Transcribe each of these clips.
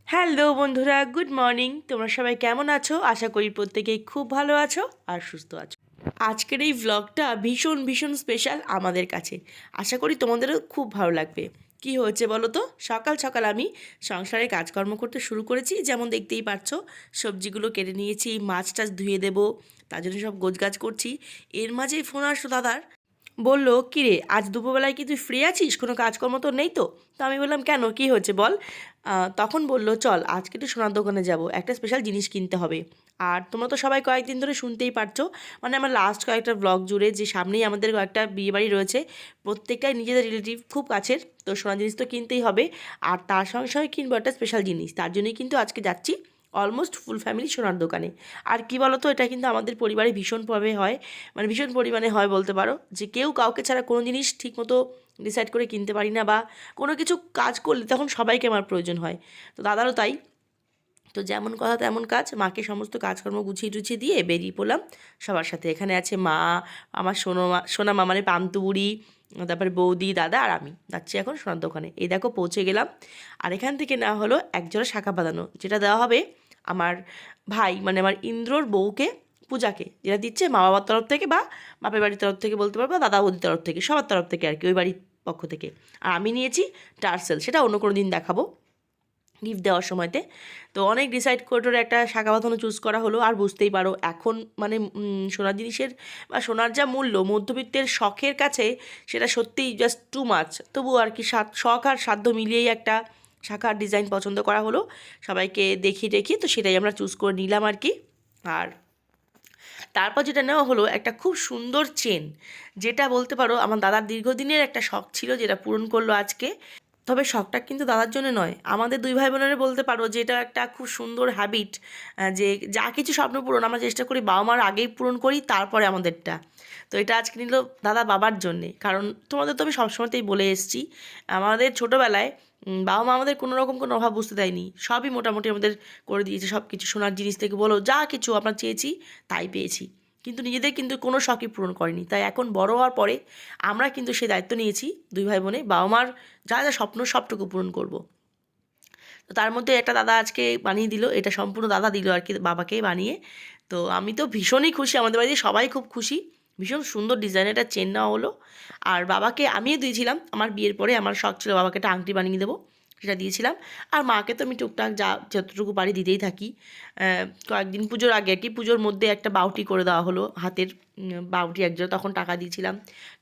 Hello বন্ধুরা, good morning. তোমরা সবাই কেমন আছো? আশা করি প্রত্যেকেই খুব ভালো আছো আর সুস্থ আছো। আজকের এই ভ্লগটা ভীষণ ভীষণ স্পেশাল আমাদের কাছে। আশা করি তোমাদেরও খুব ভালো লাগবে। কি হয়েছে বলো তো? সকাল সকাল আমি সংসারে কাজকর্ম করতে শুরু করেছি। যেমন দেখতেই পাচ্ছো, সবজিগুলো কেটে নিয়েছি, মাছ টাছ ধুয়ে দেবো, তার জন্য সব গোছগাছ করছি। এর মাঝেই ফোন আসলো দাদার। বলল, কিরে আজ দুপুরবেলায় কি তুই ফ্রি আছিস? কোনো কাজকর্ম তো নেই তো? তো আমি বললাম, কেন, কি হয়েছে বল। তখন বলল, চল আজকে একটু সোনার দোকানে যাব, একটা স্পেশাল জিনিস কিনতে হবে। আর তোমরা তো সবাই কয়েকদিন ধরে শুনতেই পারছো, মানে আমার লাস্ট কয়েকটা ব্লগ জুড়ে, যে সামনেই আমাদের কয়েকটা বিয়েবাড়ি রয়েছে, প্রত্যেকটাই নিজেদের রিলেটিভ, খুব কাছের। তো সোনার জিনিস তো কিনতেই হবে। আর তার সঙ্গে সঙ্গে কিনবো একটা স্পেশাল জিনিস, তার জন্যই কিন্তু আজকে যাচ্ছি অলমোস্ট ফুল ফ্যামিলি সোনার দোকানে। আর কি বলো তো, এটা কিন্তু আমাদের পরিবারে ভীষণভাবে হয়, মানে ভীষণ পরিমাণে হয় বলতে পারো, যে কেউ কাউকে ছাড়া কোনো জিনিস ঠিকমতো ডিসাইড করে কিনতে পারি না, বা কোনো কিছু কাজ করলে তখন সবাইকে আমার প্রয়োজন হয়। তো দাদারও তাই। তো যেমন কথা তেমন কাজ, মাকে সমস্ত কাজকর্ম গুছিয়ে টুছিয়ে দিয়ে বেরিয়ে পড়লাম সবার সাথে। এখানে আছে মা, আমার সোনা মা মানে পান্তুবুড়ি, তারপরে বৌদি, দাদা আর আমি যাচ্ছি এখন সোনার দোকানে। এই দেখো পৌঁছে গেলাম। আর এখান থেকে নেওয়া হলো একজোড়া শাঁখা বাঁধানো, যেটা দেওয়া হবে আমার ভাই, মানে আমার ইন্দ্রর বউকে, পূজাকে, যেটা দিচ্ছে মা বাবার তরফ থেকে বা বাপের বাড়ির তরফ থেকে বলতে পারবো, দাদা বৌদির তরফ থেকে, সবার তরফ থেকে আর কি, ওই বাড়ির পক্ষ থেকে। আর আমি নিয়েছি টার্সেল, সেটা অন্য কোনো দিন দেখাবো গিফট দেওয়ার সময়তে। তো অনেক ডিসাইড করে একটা শাঁখা বাঁধানো চুজ করা হলো। আর বুঝতেই পারো এখন মানে সোনার জিনিসের বা সোনার যা মূল্য মধ্যবিত্তের শখের কাছে, সেটা সত্যিই জাস্ট টু মাচ। তবু আর কি শখ আর সাধ্য মিলিয়েই একটা শাঁখার ডিজাইন পছন্দ করা হলো, সবাইকে দেখিয়ে দেখিয়ে, তো সেটাই আমরা চুজ করে নিলাম আর কি। আর তারপর যেটা নেওয়া হলো একটা খুব সুন্দর চেন, যেটা বলতে পারো আমার দাদার দীর্ঘদিনের একটা শখ ছিল, যেটা পূরণ করলো আজকে। তবে শখটা কিন্তু দাদার জন্য নয়, আমাদের দুই ভাই বোনের বলতে পারো, যে এটা একটা খুব সুন্দর হ্যাবিট, যে যা কিছু স্বপ্ন পূরণ আমরা চেষ্টা করি বাবা মার আগেই পূরণ করি, তারপরে আমাদেরটা। তো এটা আজকে নিল দাদা বাবার জন্যে। কারণ তোমাদের তো আমি সবসময়তেই বলে এসেছি, আমাদের ছোটোবেলায় বাবা মা আমাদের কোনো রকম কোনো অভাব বুঝতে দেয়নি, সবই মোটামুটি আমাদের করে দিয়েছে, সব কিছু সোনার জিনিস থেকে বলো, যা কিছু আমরা চেয়েছি তাই পেয়েছি। কিন্তু নিজেদের কিন্তু কোনো শখই পূরণ করেনি। তাই এখন বড় হওয়ার পরে আমরা কিন্তু সেই দায়িত্ব নিয়েছি, দুই ভাই বোনে বাবা মার যা যা স্বপ্ন সবটুকু পূরণ করব। তো তার মধ্যে একটা দাদা আজকে বানিয়ে দিল, এটা সম্পূর্ণ দাদা দিল আর কি বাবাকেই বানিয়ে। তো আমি তো ভীষণই খুশি, আমাদের বাড়িতে সবাই খুব খুশি। ভীষণ সুন্দর ডিজাইনের একটা চেন নেওয়া হলো। আর বাবাকে আমিও দিয়েছিলাম, আমার বিয়ের পরে আমার শখ ছিল বাবাকে একটা আংটি বানিয়ে দেবো, সেটা দিয়েছিলাম। আর মাকে তো আমি টুকটাক যা যতটুকু পারি দিতেই থাকি। কয়েকদিন পুজোর আগে আর কি, পুজোর মধ্যে একটা বাউটি করে দেওয়া হলো, হাতের বাউটি একজোড়া, তখন টাকা দিয়েছিলাম।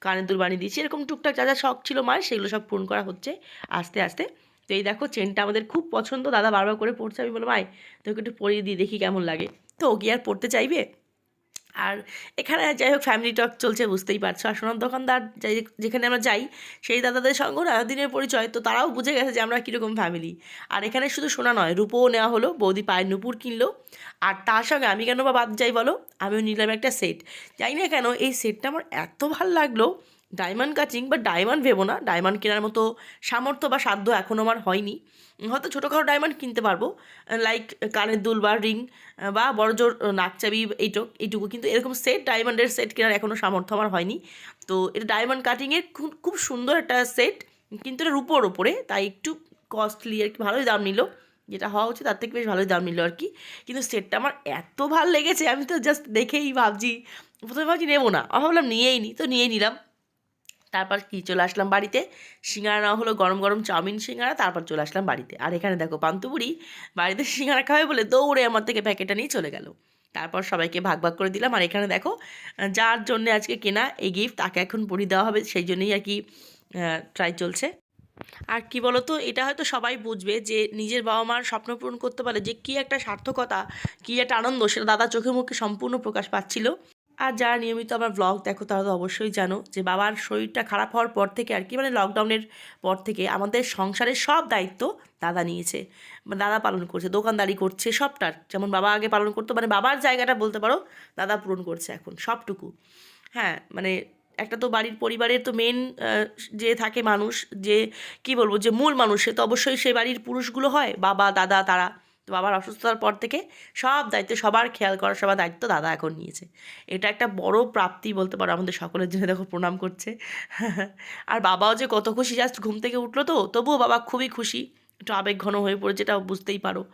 কানের দুল বানিয়ে দিয়েছি, এরকম টুকটাক যা যা শখ ছিল মায়ের, সেগুলো সব পূরণ করা হচ্ছে আস্তে আস্তে। তো এই দেখো চেনটা আমাদের খুব পছন্দ, দাদা বারবার করে পড়ছে, আমি বললাম আয় তোকে একটু পরিয়ে দিই, দেখি কেমন লাগে। তো ও কি আর পড়তে চাইবে। আর এখানে যাই হোক ফ্যামিলি টক চলছে, বুঝতেই পারছো। আর সোনার দোকানদার যাই, যেখানে আমরা যাই, সেই দাদাদের সঙ্গেও না দিনের পরিচয়, তো তারাও বুঝে গেছে যে আমরা কীরকম ফ্যামিলি। আর এখানে শুধু সোনা নয়, রূপোও নেওয়া হলো, বৌদি পায়ের নুপুর কিনলো। আর তার সঙ্গে আমি কেন বা বাদ যাই বলো, আমিও নিলাম একটা সেট। জানি না কেন এই সেটটা আমার এত ভাল লাগলো। ডায়মন্ড কাচিং বা ডায়মন্ড ভেবো না, ডায়মন্ড কেনার মতো সামর্থ্য বা সাধ্য এখনও আমার হয়নি। হয়তো ছোটোখাটো ডায়মন্ড কিনতে পারবো, লাইক কানের দুল বা রিং বা বড়জোর নাকচাবি, এইটুকু। কিন্তু এরকম সেট, ডায়মন্ডের সেট কেনার এখনও সামর্থ্য আমার হয়নি। তো এটা ডায়মন্ড কাটিংয়ের খুব খুব সুন্দর একটা সেট, কিন্তু এটা রূপোর ওপরে, তাই একটু কস্টলি আর কি, ভালোই দাম নিল, যেটা হওয়া উচিত তার থেকে বেশ ভালোই দাম নিল আর কি। কিন্তু সেটটা আমার এত ভাল লেগেছে, আমি তো জাস্ট দেখেই ভাবছি, প্রথমে ভাবছি নেবো না, আমি ভাবলাম নিয়েই নিই, তো নিয়েই নিলাম। তারপর কি চলে আসলাম বাড়িতে, সিঙ্গারা নেওয়া হলো, গরম গরম চাউমিন সিঙ্গারা, তারপর চলে আসলাম বাড়িতে। আর এখানে দেখো পান্তুবুড়ি বাড়িতে সিঙ্গারা খাবে বলে দৌড়ে আমার থেকে প্যাকেটটা নিয়ে চলে গেল। তারপর সবাইকে ভাগ ভাগ করে দিলাম। আর এখানে দেখো যার জন্য আজকে কেনা এই গিফট, তাকে এখন পরিয়ে দেওয়া হবে, সেই জন্যই আর কি ট্রাই চলছে। আর কি বলতো, এটা হয়তো সবাই বুঝবে যে নিজের বাবা মার স্বপ্ন পূরণ করতে পারে যে কী একটা সার্থকতা, কী একটা আনন্দ, সেটা দাদা চোখে মুখে সম্পূর্ণ প্রকাশ পাচ্ছিল। আর যারা নিয়মিত আমার ব্লগ দেখো তারা তো অবশ্যই জানো যে বাবার শরীরটা খারাপ হওয়ার পর থেকে আর কি, মানে লকডাউনের পর থেকে আমাদের সংসারের সব দায়িত্ব দাদা নিয়েছে, দাদা পালন করছে, দোকানদারি করছে সবটার, যেমন বাবা আগে পালন করতো, মানে বাবার জায়গাটা বলতে পারো দাদা পূরণ করছে এখন সবটুকু। হ্যাঁ মানে একটা তো বাড়ির পরিবারের তো মেন যে থাকে মানুষ, যে কি বলবো, যে মূল মানুষ, সে তো অবশ্যই সে বাড়ির পুরুষগুলো হয়, বাবা দাদা তারা। তো বাবার অসুস্থতার পর থেকে সব দায়িত্ব, সবার খেয়াল করার সবার দায়িত্ব দাদা এখন নিয়েছে। এটা একটা বড় প্রাপ্তি বলতে পারো আমাদের সকলের জন্য, দেখো প্রণাম করছে। আর বাবাও যে কত খুশি, জাস্ট ঘুম থেকে উঠলো তো তবুও বাবা খুবই খুশি। একটু আবেগঘন হয়ে পড়েছে, এটা বুঝতেই পারো।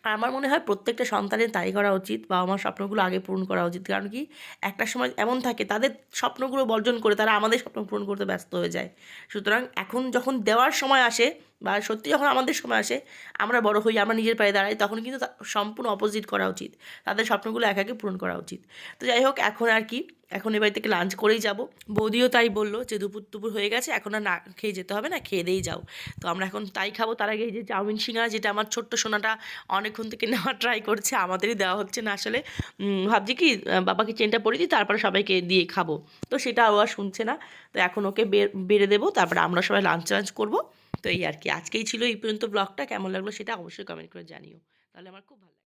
আর আমার মনে হয় প্রত্যেকটা সন্তানের তাই করা উচিত, বাবা মার স্বপ্নগুলো আগে পূরণ করা উচিত। কারণ কি, একটা সময় এমন থাকে তাদের স্বপ্নগুলো বর্জন করে তারা আমাদের স্বপ্ন পূরণ করতে ব্যস্ত হয়ে যায়। সুতরাং এখন যখন দেওয়ার সময় আসে, বা সত্যি যখন আমাদের সময় আসে, আমরা বড় হই, আমরা নিজের পায়ে দাঁড়াই, তখন কিন্তু সম্পূর্ণ অপোজিট করা উচিত। তাদের স্বপ্নগুলো একে একে পূরণ করা উচিত। তো যাই হোক, এখন আর কি, এখন এ বাড়ি থেকে লাঞ্চ করেই যাব। বৌদিও তাই বললো যে দুপুর দুপুর হয়ে গেছে, এখন আর না খেয়ে যেতে হবে না, খেয়ে দিয়েই যাও। তো আমরা এখন তাই খাবো। তার আগে এই যে চাউমিন সিঙ্গারা, যেটা আমার ছোট্ট সোনাটা অনেকক্ষণ থেকে নেওয়ার ট্রাই করছে, আমাদেরই দেওয়া হচ্ছে না আসলে। ভাবছি কি, বাবাকে চেনটা পরিয়ে দিই, তারপরে সবাইকে দিয়ে খাবো। তো সেটা ও আর শুনছে না। তো এখন ওকে বেড়ে দেবো, তারপরে আমরা সবাই লাঞ্চ টাঞ্চ করবো। তো এই আর কি, আজকেই ছিল এই পর্যন্ত ব্লগটা। কেমন লাগলো সেটা অবশ্যই কমেন্ট করে জানিও, তাহলে আমার খুব ভালো লাগবে।